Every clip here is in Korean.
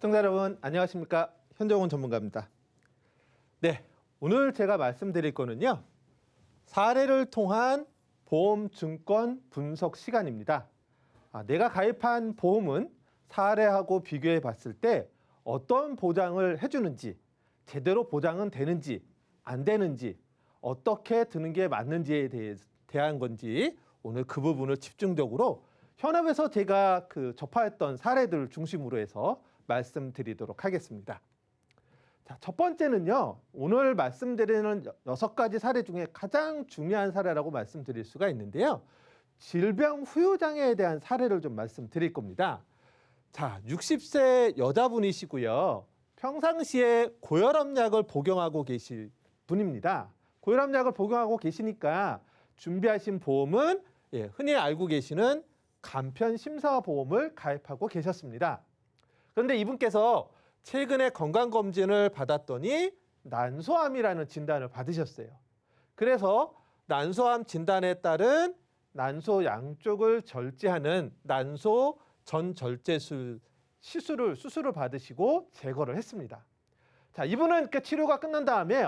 시청자 여러분 안녕하십니까? 현정훈 전문가입니다. 네, 오늘 제가 말씀드릴 거는요. 사례를 통한 보험 증권 분석 시간입니다. 내가 가입한 보험은 사례하고 비교해 봤을 때 어떤 보장을 해주는지, 제대로 보장은 되는지 안 되는지, 어떻게 드는 게 맞는지에 대한 건지 오늘 그 부분을 집중적으로 현업에서 제가 접하였던 사례들을 중심으로 해서 말씀드리도록 하겠습니다. 자, 첫 번째는요. 오늘 말씀드리는 6가지 사례 중에 가장 중요한 사례라고 말씀드릴 수가 있는데요. 질병 후유장애에 대한 사례를 좀 말씀드릴 겁니다. 자, 60세 여자분이시고요. 평상시에 고혈압약을 복용하고 계실 분입니다. 고혈압약을 복용하고 계시니까 준비하신 보험은 흔히 알고 계시는 간편심사보험을 가입하고 계셨습니다. 그런데 이분께서 최근에 건강검진을 받았더니 난소암이라는 진단을 받으셨어요. 그래서 난소암 진단에 따른 난소 양쪽을 절제하는 난소 전절제 수술을 받으시고 제거를 했습니다. 자, 이분은 치료가 끝난 다음에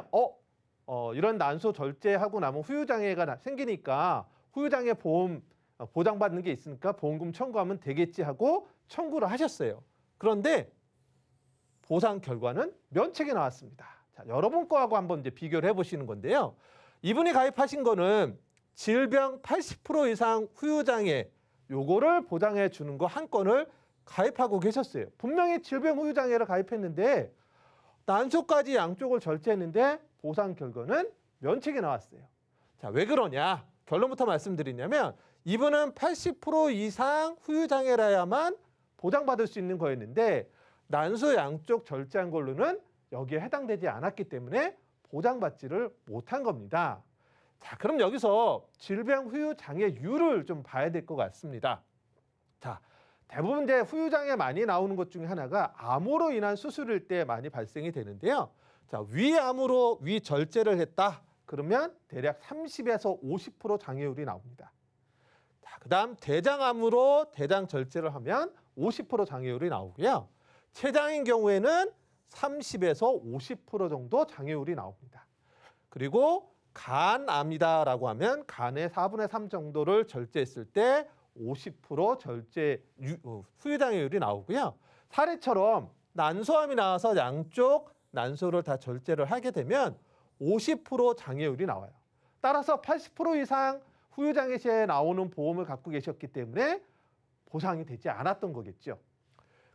이런 난소 절제하고 나면 후유장애가 생기니까 후유장애 보험 보장받는 게 있으니까 보험금 청구하면 되겠지 하고 청구를 하셨어요. 그런데 보상 결과는 면책이 나왔습니다. 자, 여러분 거하고 한번 이제 비교를 해보시는 건데요. 이분이 가입하신 거는 질병 80% 이상 후유장애 요거를 보장해 주는 거 한 건을 가입하고 계셨어요. 분명히 질병 후유장애를 가입했는데 난소까지 양쪽을 절제했는데 보상 결과는 면책이 나왔어요. 자, 왜 그러냐? 결론부터 말씀드리냐면 이분은 80% 이상 후유장애라야만 보장받을 수 있는 거였는데 난소 양쪽 절제한 걸로는 여기에 해당되지 않았기 때문에 보장받지를 못한 겁니다. 자, 그럼 여기서 질병 후유장애율을 좀 봐야 될 것 같습니다. 자, 대부분 이제 후유장애 많이 나오는 것 중에 하나가 암으로 인한 수술일 때 많이 발생이 되는데요. 자, 위암으로 위절제를 했다. 그러면 대략 30에서 50% 장애율이 나옵니다. 자, 그다음 대장암으로 대장 절제를 하면 50% 장애율이 나오고요. 췌장인 경우에는 30에서 50% 정도 장애율이 나옵니다. 그리고 간암이다라고 하면 간의 4분의 3 정도를 절제했을 때 50% 절제 후유장애율이 나오고요. 사례처럼 난소암이 나와서 양쪽 난소를 다 절제를 하게 되면 50% 장애율이 나와요. 따라서 80% 이상 후유장애 시에 나오는 보험을 갖고 계셨기 때문에 보상이 되지 않았던 거겠죠.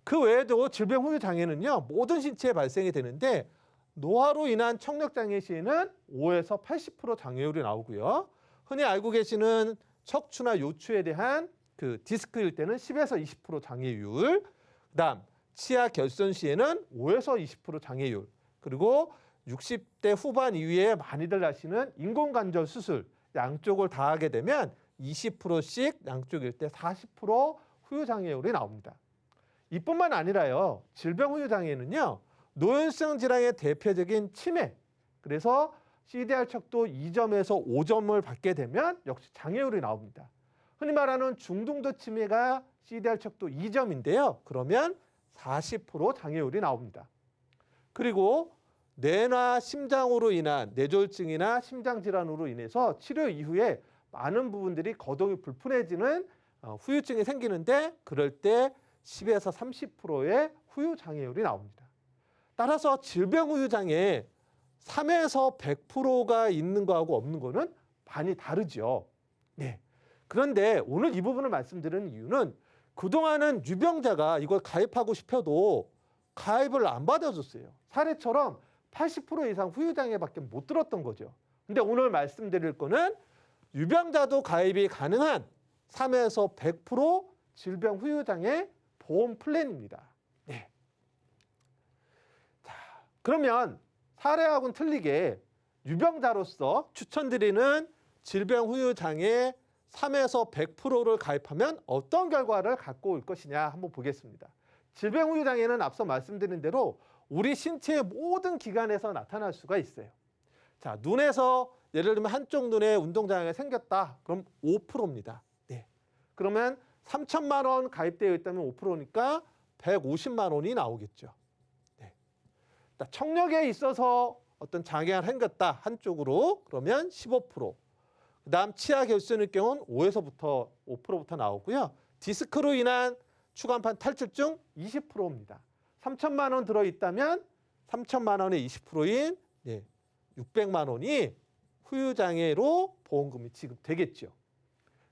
그 외에도 질병 후유장애는요. 모든 신체에 발생이 되는데 노화로 인한 청력장애 시에는 5에서 80% 장애율이 나오고요. 흔히 알고 계시는 척추나 요추에 대한 디스크일 때는 10에서 20% 장애율, 그다음 치아 결손 시에는 5에서 20% 장애율, 그리고 60대 후반 이후에 많이들 하시는 인공관절 수술 양쪽을 다 하게 되면 20%씩 양쪽일 때 40% 후유장애율이 나옵니다. 이뿐만 아니라요. 질병 후유장애는요. 노연성 질환의 대표적인 치매, 그래서 CDR 척도 2점에서 5점을 받게 되면 역시 장애율이 나옵니다. 흔히 말하는 중등도 치매가 CDR 척도 2점인데요. 그러면 40% 장애율이 나옵니다. 그리고 뇌나 심장으로 인한 뇌졸중이나 심장질환으로 인해서 치료 이후에 많은 부분들이 거동이 불편해지는 후유증이 생기는데 그럴 때 10에서 30%의 후유장애율이 나옵니다. 따라서 질병 후유장애 3에서 100%가 있는 거하고 없는 거는 많이 다르죠. 네. 그런데 오늘 이 부분을 말씀드리는 이유는 그동안은 유병자가 이걸 가입하고 싶어도 가입을 안 받아줬어요. 사례처럼 80% 이상 후유장애밖에 못 들었던 거죠. 근데 오늘 말씀드릴 거는 유병자도 가입이 가능한 3에서 100% 질병 후유장애 보험 플랜입니다. 네. 자, 그러면 사례하고는 틀리게 유병자로서 추천드리는 질병 후유장애 3에서 100%를 가입하면 어떤 결과를 갖고 올 것이냐 한번 보겠습니다. 질병 후유장애는 앞서 말씀드린 대로 우리 신체의 모든 기관에서 나타날 수가 있어요. 자, 눈에서 예를 들면 한쪽 눈에 운동장애가 생겼다. 그럼 5%입니다. 네. 그러면 3천만 원 가입되어 있다면 5%니까 150만 원이 나오겠죠. 네. 청력에 있어서 어떤 장애가 생겼다 한쪽으로 그러면 15%. 그다음 치아 결손일 경우는 5에서부터 5%부터 나오고요. 디스크로 인한 추간판 탈출증 20%입니다. 3천만 원 들어있다면 3천만 원의 20%인 600만 원이 후유장애로 보험금이 지급되겠죠.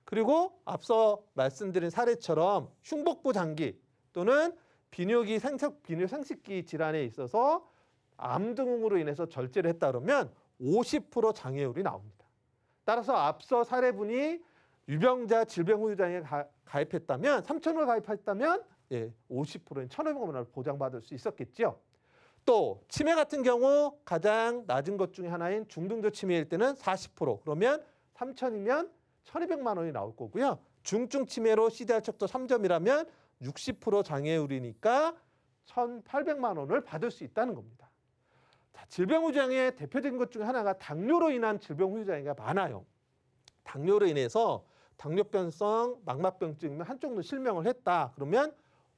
그리고 앞서 말씀드린 사례처럼 흉복부 장기 또는 비뇨 생식기 질환에 있어서 암 등으로 인해서 절제를 했다 그러면 50% 장애율이 나옵니다. 따라서 앞서 사례분이 유병자 질병 후유장애에 가입했다면 3,000원을 가입했다면 50%인 1,500만 원을 보장받을 수 있었겠죠. 또 치매 같은 경우 가장 낮은 것 중에 하나인 중등도 치매일 때는 40%. 그러면 3,000이면 1,200만 원이 나올 거고요. 중증 치매로 CDR 척도 3점이라면 60% 장애율이니까 1,800만 원을 받을 수 있다는 겁니다. 자, 질병 후유장애 대표적인 것 중에 하나가 당뇨로 인한 질병 후유장애가 많아요. 당뇨로 인해서 당뇨병성 망막병증이면 한쪽도 실명을 했다. 그러면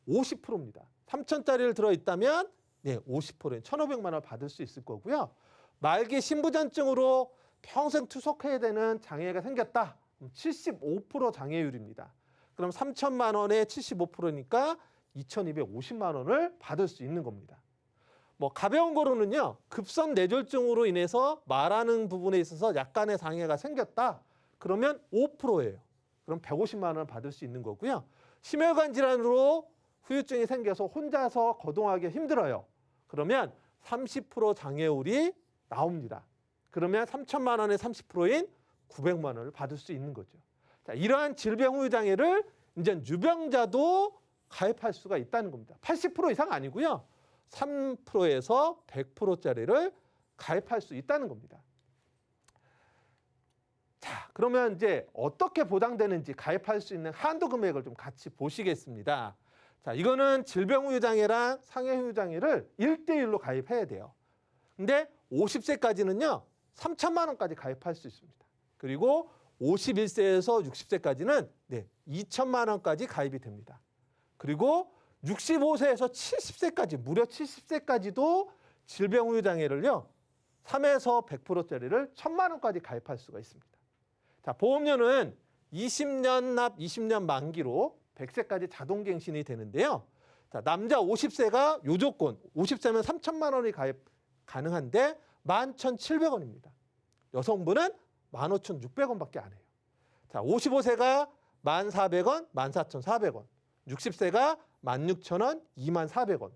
50%입니다. 3,000짜리를 들어있다면 50%인 1,500만 원을 받을 수 있을 거고요. 말기 신부전증으로 평생 투석해야 되는 장애가 생겼다. 75% 장애율입니다. 그럼 3,000만 원에 75%니까 2,250만 원을 받을 수 있는 겁니다. 가벼운 거로는요. 급성 뇌졸중으로 인해서 말하는 부분에 있어서 약간의 장애가 생겼다. 그러면 5%예요. 그럼 150만 원을 받을 수 있는 거고요. 심혈관 질환으로 후유증이 생겨서 혼자서 거동하기 힘들어요. 그러면 30% 장애율이 나옵니다. 그러면 3천만 원의 30%인 900만 원을 받을 수 있는 거죠. 자, 이러한 질병 후유 장애를 이제 유병자도 가입할 수가 있다는 겁니다. 80% 이상 아니고요. 3%에서 100%짜리를 가입할 수 있다는 겁니다. 자, 그러면 이제 어떻게 보장되는지 가입할 수 있는 한도 금액을 좀 같이 보시겠습니다. 자, 이거는 질병 후유 장애랑 상해 후유 장애를 1대1로 가입해야 돼요. 근데 50세까지는요. 3천만 원까지 가입할 수 있습니다. 그리고 51세에서 60세까지는 2천만 원까지 가입이 됩니다. 그리고 65세에서 70세까지 무려 70세까지도 질병 후유 장애를요. 3에서 100%짜리를 1,000만 원까지 가입할 수가 있습니다. 자, 보험료는 20년 납 20년 만기로 100세까지 자동갱신이 되는데요. 자, 남자 50세가 요조건 50세면 3천만 원이 가입 가능한데 11,700원입니다. 여성분은 15,600원밖에 안 해요. 자, 55세가 1,400원, 14,400원. 60세가 16,000원, 24,000원.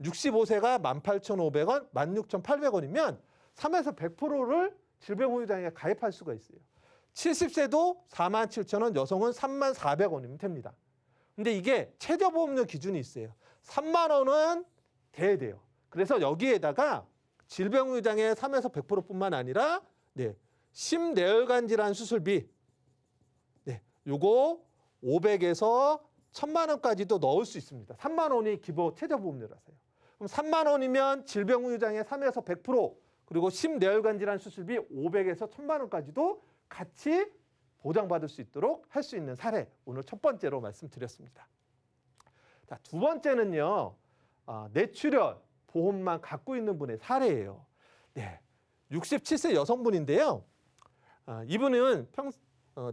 65세가 18,500원, 16,800원이면 3에서 100%를 질병 후유 장애에 가입할 수가 있어요. 70세도 47,000원, 여성은 34,000원이면 됩니다. 근데 이게 최저보험료 기준이 있어요. 3만 원은 돼야 돼요. 그래서 여기에다가 질병 후유 장애 3에서 100%뿐만 아니라 심내혈관 질환 수술비 요거 500에서 1,000만 원까지도 넣을 수 있습니다. 3만 원이 기본 최저보험료라서요. 그럼 3만 원이면 질병 후유 장애 3에서 100% 그리고 심내혈관 질환 수술비 500에서 1,000만 원까지도 같이 보장받을 수 있도록 할 수 있는 사례 오늘 첫 번째로 말씀드렸습니다. 자, 두 번째는요. 뇌출혈 보험만 갖고 있는 분의 사례예요. 67세 여성분인데요. 이분은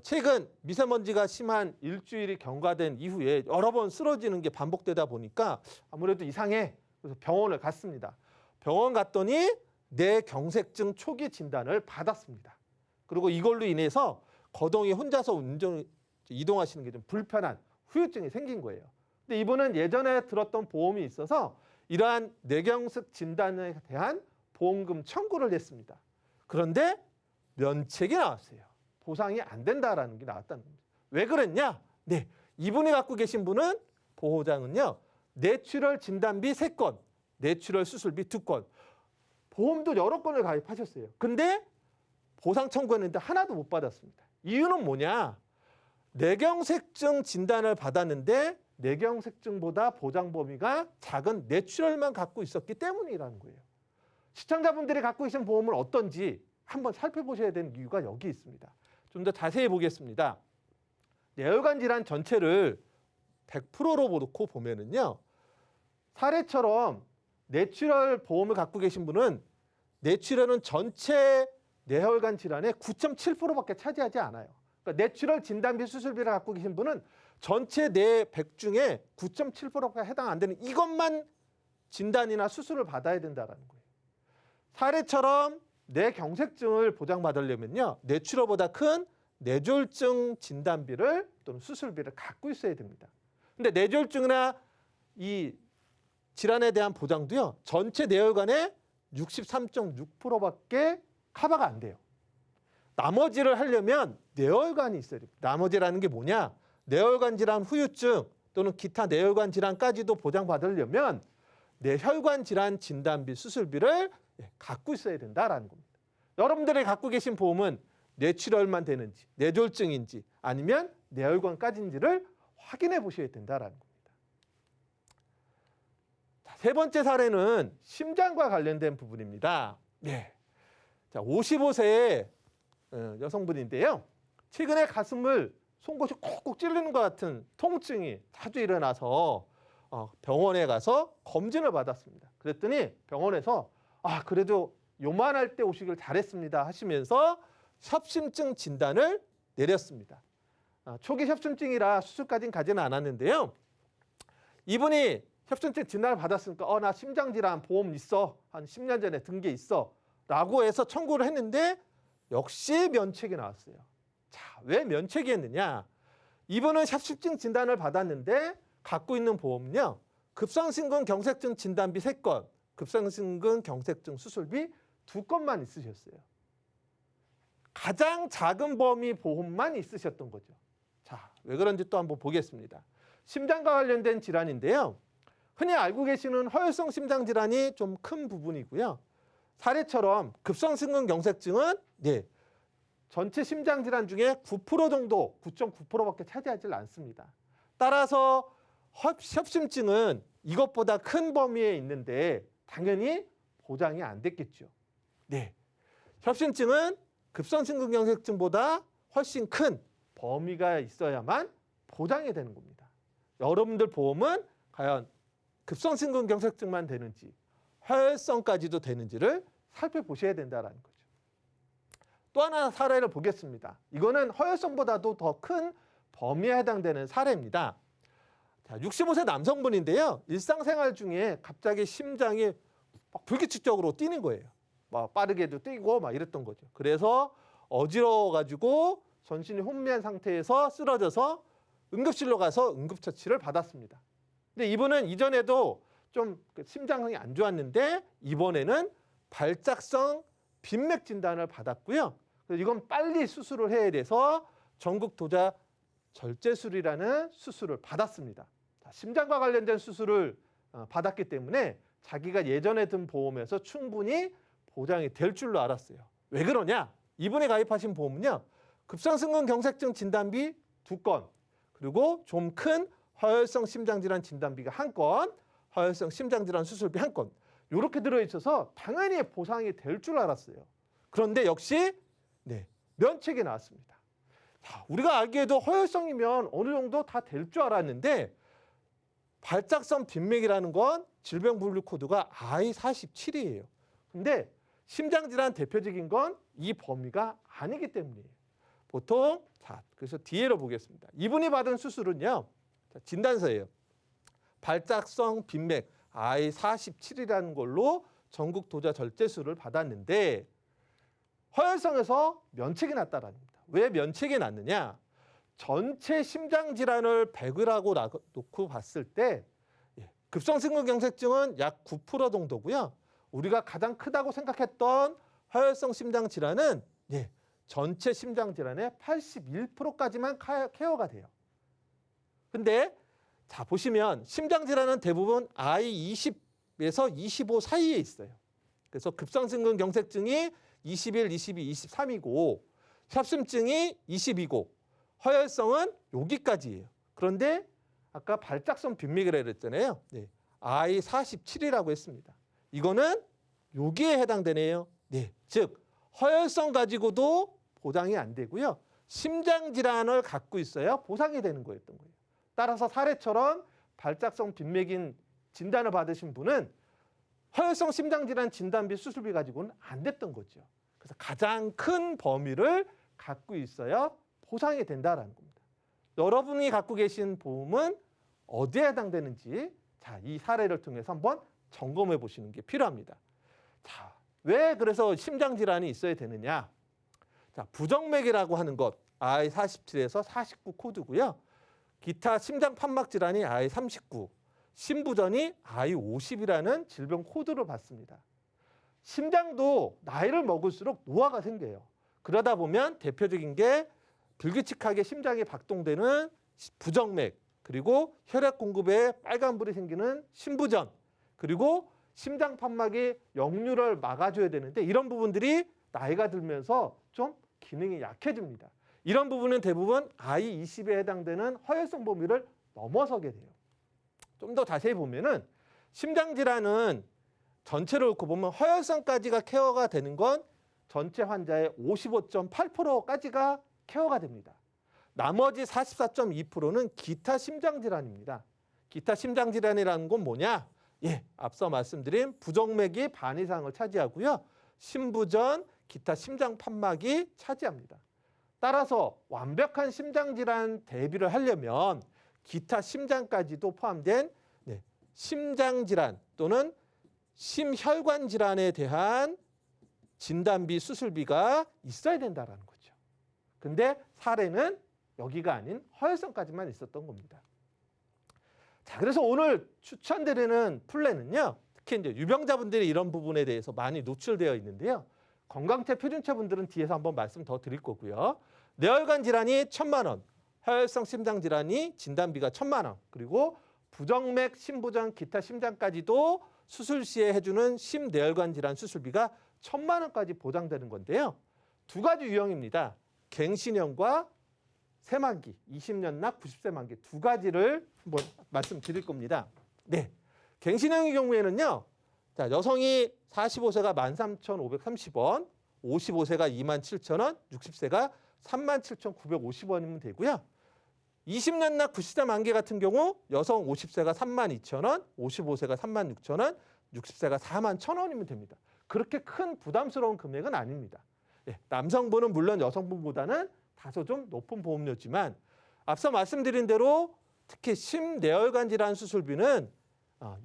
최근 미세먼지가 심한 일주일이 경과된 이후에 여러 번 쓰러지는 게 반복되다 보니까 아무래도 이상해. 그래서 병원을 갔습니다. 병원 갔더니 뇌경색증 초기 진단을 받았습니다. 그리고 이걸로 인해서 거동이 혼자서 이동하시는 게 좀 불편한 후유증이 생긴 거예요. 근데 이분은 예전에 들었던 보험이 있어서 이러한 뇌경색 진단에 대한 보험금 청구를 했습니다. 그런데 면책이 나왔어요. 보상이 안 된다라는 게 나왔다는 겁니다. 왜 그랬냐? 이분이 갖고 계신 분은 보호장은요. 뇌출혈 진단비 3건, 뇌출혈 수술비 2건, 보험도 여러 건을 가입하셨어요. 근데 보상 청구했는데 하나도 못 받았습니다. 이유는 뭐냐? 뇌경색증 진단을 받았는데 뇌경색증보다 보장 범위가 작은 뇌출혈만 갖고 있었기 때문이라는 거예요. 시청자분들이 갖고 계신 보험은 어떤지 한번 살펴보셔야 되는 이유가 여기 있습니다. 좀 더 자세히 보겠습니다. 뇌혈관 질환 전체를 100%로 놓고 보면은요. 사례처럼 뇌출혈 보험을 갖고 계신 분은 뇌출혈은 전체 뇌혈관 질환의 9.7%밖에 차지하지 않아요. 그러니까 뇌출혈 진단비 수술비를 갖고 계신 분은 전체 뇌 100 중에 9.7%가 해당 안 되는 이것만 진단이나 수술을 받아야 된다는 거예요. 사례처럼 뇌경색증을 보장받으려면요, 뇌출혈보다 큰 뇌졸중 진단비를 또는 수술비를 갖고 있어야 됩니다. 근데 뇌졸중이나 이 질환에 대한 보장도요, 전체 뇌혈관의 63.6%밖에 커버가 안 돼요. 나머지를 하려면 뇌혈관이 있어야 됩니다. 나머지라는 게 뭐냐? 뇌혈관 질환 후유증 또는 기타 뇌혈관 질환까지도 보장받으려면 뇌혈관 질환 진단비 수술비를 갖고 있어야 된다라는 겁니다. 여러분들이 갖고 계신 보험은 뇌출혈만 되는지, 뇌졸중인지 아니면 뇌혈관까지인지를 확인해 보셔야 된다라는 겁니다. 자, 세 번째 사례는 심장과 관련된 부분입니다. 네. 자, 55세의 여성분인데요. 최근에 가슴을 송곳이 콕콕 찔리는 것 같은 통증이 자주 일어나서 병원에 가서 검진을 받았습니다. 그랬더니 병원에서 그래도 요만할 때 오시길 잘했습니다 하시면서 협심증 진단을 내렸습니다. 초기 협심증이라 수술까지는 가지는 않았는데요. 이분이 협심증 진단을 받았으니까 나 심장질환 보험 있어. 한 10년 전에 든 게 있어. 라고 해서 청구를 했는데 역시 면책이 나왔어요. 자, 왜 면책이 했느냐? 이분은 협심증 진단을 받았는데 갖고 있는 보험은요, 급성심근 경색증 진단비 3건, 급성심근 경색증 수술비 2건만 있으셨어요. 가장 작은 범위 보험만 있으셨던 거죠. 자, 왜 그런지 또 한번 보겠습니다. 심장과 관련된 질환인데요. 흔히 알고 계시는 허혈성 심장 질환이 좀 큰 부분이고요. 사례처럼 급성심근 경색증은 전체 심장 질환 중에 9% 정도, 9.9%밖에 차지하지 않습니다. 따라서 협심증은 이것보다 큰 범위에 있는데 당연히 보장이 안 됐겠죠. 네, 협심증은 급성심근 경색증보다 훨씬 큰 범위가 있어야만 보장이 되는 겁니다. 여러분들 보험은 과연 급성심근 경색증만 되는지 허혈성까지도 되는지를 살펴보셔야 된다는 거죠. 또 하나 사례를 보겠습니다. 이거는 허혈성보다도 더 큰 범위에 해당되는 사례입니다. 자, 65세 남성분인데요. 일상생활 중에 갑자기 심장이 막 불규칙적으로 뛰는 거예요. 막 빠르게도 뛰고 막 이랬던 거죠. 그래서 어지러워가지고 전신이 혼미한 상태에서 쓰러져서 응급실로 가서 응급처치를 받았습니다. 근데 이분은 이전에도 좀 심장이 안 좋았는데 이번에는 발작성 빈맥 진단을 받았고요. 그래서 이건 빨리 수술을 해야 돼서 전극도자 절제술이라는 수술을 받았습니다. 자, 심장과 관련된 수술을 받았기 때문에 자기가 예전에 든 보험에서 충분히 보장이 될 줄로 알았어요. 왜 그러냐? 이분이 가입하신 보험은요, 급성심근 경색증 진단비 2건, 그리고 좀 큰 허혈성 심장질환 진단비가 1건, 허혈성 심장질환 수술비 1건, 이렇게 들어있어서 당연히 보상이 될 줄 알았어요. 그런데 역시 면책이 나왔습니다. 자, 우리가 알기에도 허혈성이면 어느 정도 다 될 줄 알았는데 발작성 빈맥이라는 건 질병분류 코드가 I47이에요. 근데 심장질환 대표적인 건 이 범위가 아니기 때문이에요. 보통 그래서 뒤에로 보겠습니다. 이분이 받은 수술은요, 진단서예요. 발작성 빈맥 I47이라는 걸로 전극도자 절제술을 받았는데 허혈성에서 면책이 났다라는 겁니다. 왜 면책이 났느냐? 전체 심장 질환을 100이라고 놓고 봤을 때 급성심근 경색증은 약 9% 정도고요. 우리가 가장 크다고 생각했던 허혈성 심장 질환은 전체 심장 질환의 81%까지만 케어가 돼요. 근데 자, 보시면 심장 질환은 대부분 I20에서 25 사이에 있어요. 그래서 급성심근 경색증이 21, 22, 23이고 협심증이 20이고 허혈성은 여기까지예요. 그런데 아까 발작성 빈맥이라고 그랬잖아요. I47이라고 했습니다. 이거는 여기에 해당되네요. 즉 허혈성 가지고도 보장이 안 되고요. 심장 질환을 갖고 있어야 보상이 되는 거였던 거예요. 따라서 사례처럼 발작성 빈맥인 진단을 받으신 분은 허혈성 심장질환 진단비 수술비 가지고는 안 됐던 거죠. 그래서 가장 큰 범위를 갖고 있어야 보상이 된다라는 겁니다. 여러분이 갖고 계신 보험은 어디에 해당되는지 자, 이 사례를 통해서 한번 점검해 보시는 게 필요합니다. 자, 왜 그래서 심장질환이 있어야 되느냐? 자, 부정맥이라고 하는 것 I47에서 49 코드고요. 기타 심장 판막 질환이 I39, 심부전이 I50이라는 질병 코드를 받습니다. 심장도 나이를 먹을수록 노화가 생겨요. 그러다 보면 대표적인 게 불규칙하게 심장이 박동되는 부정맥, 그리고 혈액 공급에 빨간불이 생기는 심부전, 그리고 심장 판막이 역류를 막아줘야 되는데 이런 부분들이 나이가 들면서 좀 기능이 약해집니다. 이런 부분은 대부분 I20에 해당되는 허혈성 범위를 넘어서게 돼요. 좀 더 자세히 보면은 심장질환은 전체를 놓고 보면 허혈성까지가 케어가 되는 건 전체 환자의 55.8%까지가 케어가 됩니다. 나머지 44.2%는 기타 심장질환입니다. 기타 심장질환이라는 건 뭐냐? 예, 앞서 말씀드린 부정맥이 반 이상을 차지하고요. 심부전, 기타 심장 판막이 차지합니다. 따라서 완벽한 심장질환 대비를 하려면 기타 심장까지도 포함된 심장질환 또는 심혈관 질환에 대한 진단비, 수술비가 있어야 된다는 거죠. 근데 사례는 여기가 아닌 허혈성까지만 있었던 겁니다. 자, 그래서 오늘 추천드리는 플랜은요. 특히 이제 유병자분들이 이런 부분에 대해서 많이 노출되어 있는데요. 건강체 표준체분들은 뒤에서 한번 말씀 더 드릴 거고요. 뇌혈관 질환이 1,000만 원, 허혈성 심장 질환이 진단비가 1,000만 원, 그리고 부정맥, 심부전, 기타 심장까지도 수술 시에 해주는 심뇌혈관 질환 수술비가 1,000만 원까지 보장되는 건데요. 두 가지 유형입니다. 갱신형과 새만기, 20년 납 90세 만기 두 가지를 한번 말씀드릴 겁니다. 네, 갱신형의 경우에는요. 자, 여성이 45세가 13,530원, 55세가 27,000원, 60세가 37,950원이면 되고요. 20년 납 90세 만기 같은 경우 여성 50세가 32,000원, 55세가 36,000원, 60세가 41,000원이면 됩니다. 그렇게 큰 부담스러운 금액은 아닙니다. 네, 남성분은 물론 여성분보다는 다소 좀 높은 보험료지만 앞서 말씀드린 대로 특히 심뇌혈관 질환 수술비는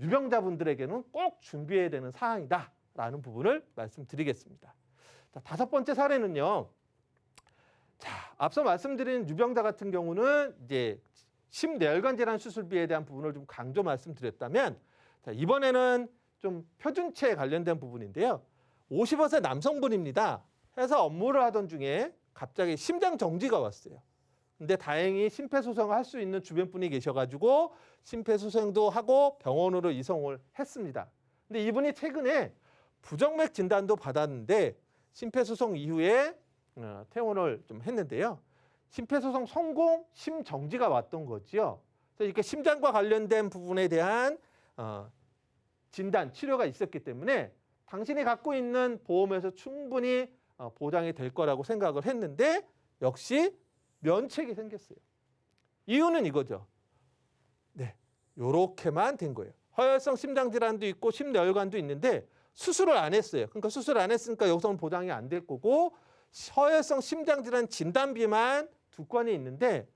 유병자분들에게는 꼭 준비해야 되는 사항이다라는 부분을 말씀드리겠습니다. 자, 다섯 번째 사례는요. 자, 앞서 말씀드린 유병자 같은 경우는 이제 심뇌혈관 질환 수술비에 대한 부분을 좀 강조 말씀드렸다면 자, 이번에는 좀 표준체에 관련된 부분인데요. 55세 남성분입니다. 회사 업무를 하던 중에 갑자기 심장 정지가 왔어요. 근데 다행히 심폐소생을 할 수 있는 주변 분이 계셔가지고 심폐소생도 하고 병원으로 이송을 했습니다. 근데 이분이 최근에 부정맥 진단도 받았는데 심폐소생 이후에 퇴원을 좀 했는데요. 심폐소생 성공, 심정지가 왔던 거지요. 그래서 이렇게 심장과 관련된 부분에 대한 진단, 치료가 있었기 때문에 당신이 갖고 있는 보험에서 충분히 보장이 될 거라고 생각을 했는데 역시 면책이 생겼어요. 이유는 이거죠. 네, 요렇게만 된 거예요. 허혈성 심장질환도 있고 심뇌혈관도 있는데 수술을 안 했어요. 그러니까 수술 안 했으니까 여기서는 보장이 안 될 거고 허혈성 심장질환 진단비만 두 건이 있는데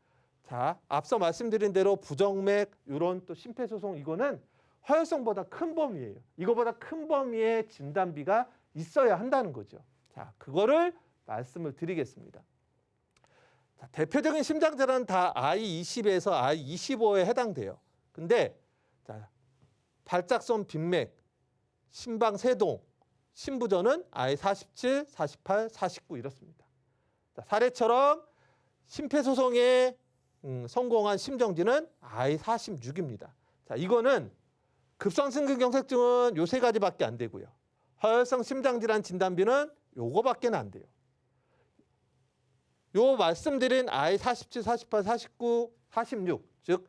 자, 앞서 말씀드린 대로 부정맥, 이런 또 심폐소생 이거는 허혈성보다 큰 범위예요. 이거보다 큰 범위의 진단비가 있어야 한다는 거죠. 자, 그거를 말씀을 드리겠습니다. 자, 대표적인 심장질환은 다 I20에서 I25에 해당돼요. 근데 자, 발작성 빈맥, 심방세동, 심부전은 I47, 48, 49 이렇습니다. 자, 사례처럼 심폐소생에 성공한 심정지는 I46입니다. 자, 이거는 급성심근경색증은 요 세 가지밖에 안 되고요. 허혈성 심장질환 진단비는 요거밖에 안 돼요. 요 말씀드린 I47, 48, 49, 46, 즉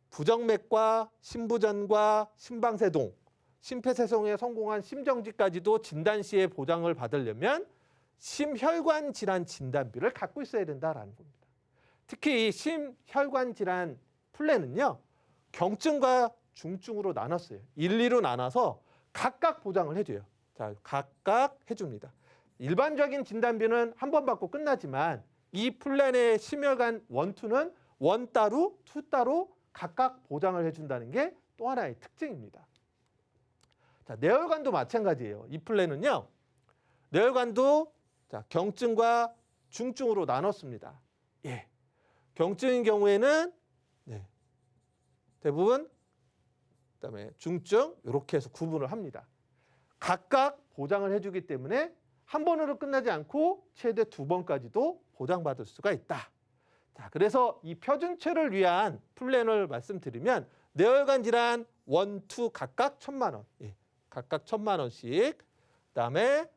부정맥과 심부전과 심방세동, 심폐소생에 성공한 심정지까지도 진단 시에 보장을 받으려면 심혈관 질환 진단비를 갖고 있어야 된다라는 겁니다. 특히 이 심혈관 질환 플랜은요. 경증과 중증으로 나눴어요. 1, 2로 나눠서 각각 보장을 해줘요. 자, 각각 해줍니다. 일반적인 진단비는 한 번 받고 끝나지만 이 플랜의 심혈관 1, 2는 1 따로, 2 따로 각각 보장을 해준다는 게 또 하나의 특징입니다. 자, 뇌혈관도 마찬가지예요. 이 플랜은요. 뇌혈관도 자, 경증과 중증으로 나눴습니다. 예. 경증인 경우에는 네. 대부분 그다음에 중증 이렇게 해서 구분을 합니다. 각각 보장을 해주기 때문에 한 번으로 끝나지 않고 최대 2번까지도 보장받을 수가 있다. 자, 그래서 이 표준체를 위한 플랜을 말씀드리면 뇌혈관 질환 1, 2 각각 1,000만 원, 예, 각각 1,000만 원씩. 그다음에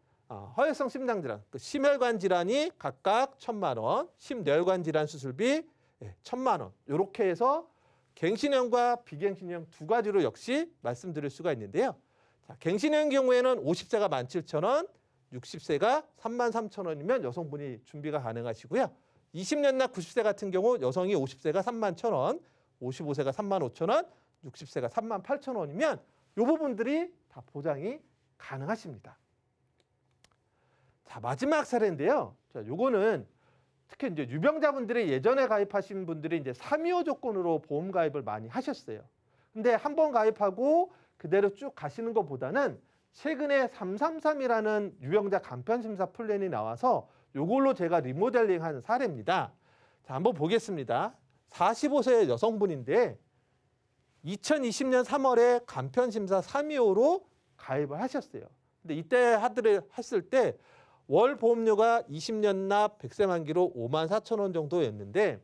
허혈성 심장 질환, 그 심혈관 질환이 각각 1,000만 원, 심뇌혈관 질환 수술비 1,000만 원. 이렇게 해서 갱신형과 비갱신형 두 가지로 역시 말씀드릴 수가 있는데요. 자, 갱신형 경우에는 50세가 17,000원, 60세가 33,000원이면 여성분이 준비가 가능하시고요. 20년 나 90세 같은 경우 여성이 50세가 31,000원, 55세가 35,000원, 60세가 38,000원이면 이 부분들이 다 보장이 가능하십니다. 자, 마지막 사례인데요. 자, 요거는 특히 이제 유병자분들이 예전에 가입하신 분들이 이제 325 조건으로 보험 가입을 많이 하셨어요. 근데 한 번 가입하고 그대로 쭉 가시는 것보다는 최근에 333이라는 유병자 간편심사 플랜이 나와서 요걸로 제가 리모델링한 사례입니다. 자, 한번 보겠습니다. 45세 여성분인데 2020년 3월에 간편심사 325로 가입을 하셨어요. 근데 이때 했을 때 월 보험료가 20년 납 100세 만기로 54,000원 정도였는데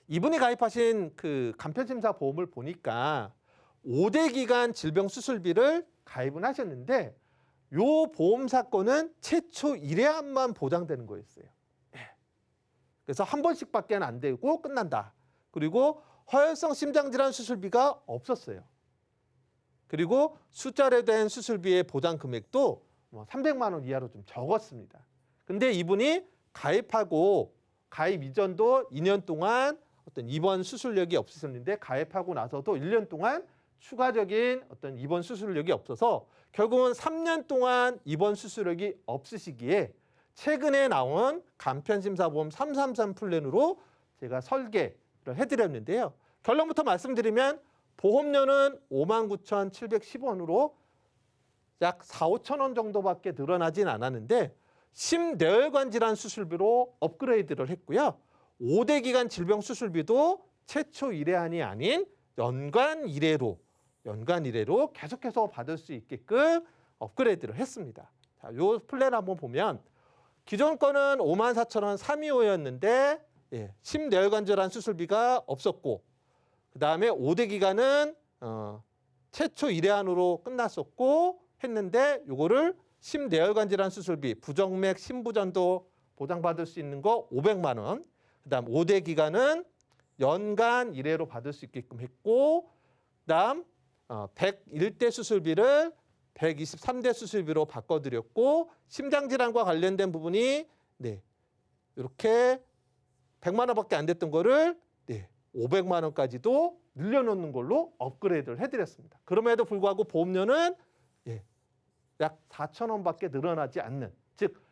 이분이 가입하신 그 간편심사 보험을 보니까 5대 기간 질병 수술비를 가입은 하셨는데 요 보험 사건은 최초 1회암만 보장되는 거였어요. 그래서 한 번씩밖에 안 되고 끝난다. 그리고 허혈성 심장질환 수술비가 없었어요. 그리고 숫자로 된 수술비의 보장 금액도 300만 원 이하로 좀 적었습니다. 근데 이분이 가입하고 가입 이전도 2년 동안 어떤 입원 수술력이 없으셨는데 가입하고 나서도 1년 동안 추가적인 어떤 입원 수술력이 없어서 결국은 3년 동안 입원 수술력이 없으시기에 최근에 나온 간편심사보험 333 플랜으로 제가 설계를 해드렸는데요. 결론부터 말씀드리면 보험료는 59,710원으로 약 4, 5천 원 정도밖에 늘어나진 않았는데 심뇌혈관 질환 수술비로 업그레이드를 했고요. 5대 기간 질병 수술비도 최초 1회안이 아닌 연간 1회로 계속해서 받을 수 있게끔 업그레이드를 했습니다. 자, 요 플랜 한번 보면 기존 거는 54,000원 325였는데 심뇌혈관 질환 수술비가 없었고 그다음에 5대 기간은 최초 1회안으로 끝났었고 했는데 요거를 심뇌혈관 질환 수술비 부정맥 심부전도 보장받을 수 있는 거 500만 원. 그다음 5대 기간은 연간 1회로 받을 수 있게끔 했고 그다음 101대 수술비를 123대 수술비로 바꿔드렸고 심장질환과 관련된 부분이 이렇게 100만 원밖에 안 됐던 거를 500만 원까지도 늘려놓는 걸로 업그레이드를 해드렸습니다. 그럼에도 불구하고 보험료는 약 4천 원밖에 늘어나지 않는, 즉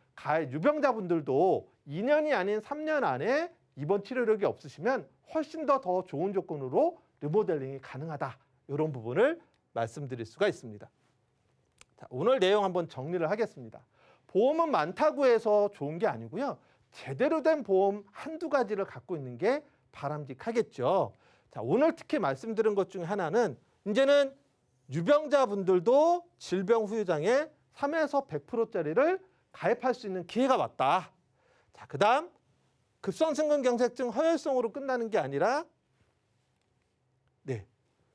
유병자분들도 2년이 아닌 3년 안에 입원 치료력이 없으시면 훨씬 더 좋은 조건으로 리모델링이 가능하다. 이런 부분을 말씀드릴 수가 있습니다. 자, 오늘 내용 한번 정리를 하겠습니다. 보험은 많다고 해서 좋은 게 아니고요. 제대로 된 보험 한두 가지를 갖고 있는 게 바람직하겠죠. 자, 오늘 특히 말씀드린 것 중에 하나는 이제는 유병자분들도 질병 후유장애 3에서 100%짜리를 가입할 수 있는 기회가 왔다. 자, 그다음 급성심근경색증 허혈성으로 끝나는 게 아니라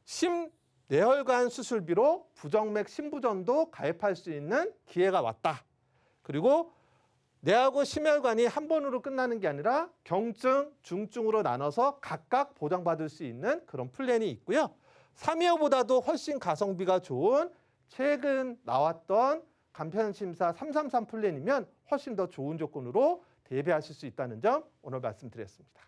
심뇌혈관 수술비로 부정맥 심부전도 가입할 수 있는 기회가 왔다. 그리고 뇌하고 심혈관이 한 번으로 끝나는 게 아니라 경증, 중증으로 나눠서 각각 보장받을 수 있는 그런 플랜이 있고요. 325보다도 훨씬 가성비가 좋은 최근 나왔던 간편심사 333 플랜이면 훨씬 더 좋은 조건으로 대비하실 수 있다는 점 오늘 말씀드렸습니다.